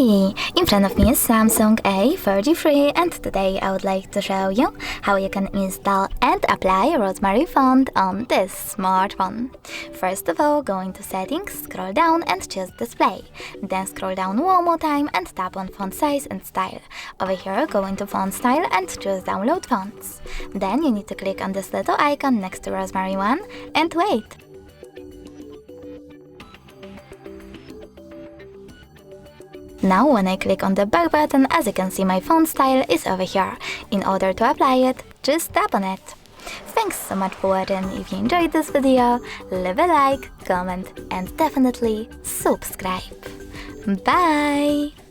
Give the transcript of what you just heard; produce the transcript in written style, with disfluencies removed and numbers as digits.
Hi! In front of me is Samsung A33, and today I would like to show you how you can install and apply Rosemary Font on this smartphone. First of all, go into Settings, scroll down and choose Display. Then scroll down one more time and tap on Font Size and Style. Over here, go into Font Style and choose Download Fonts. Then you need to click on this little icon next to Rosemary 1 and wait. Now when I click on the back button, as you can see, my font style is over here. In order to apply it, just tap on it. Thanks so much for watching. If you enjoyed this video, leave a like, comment and definitely subscribe. Bye!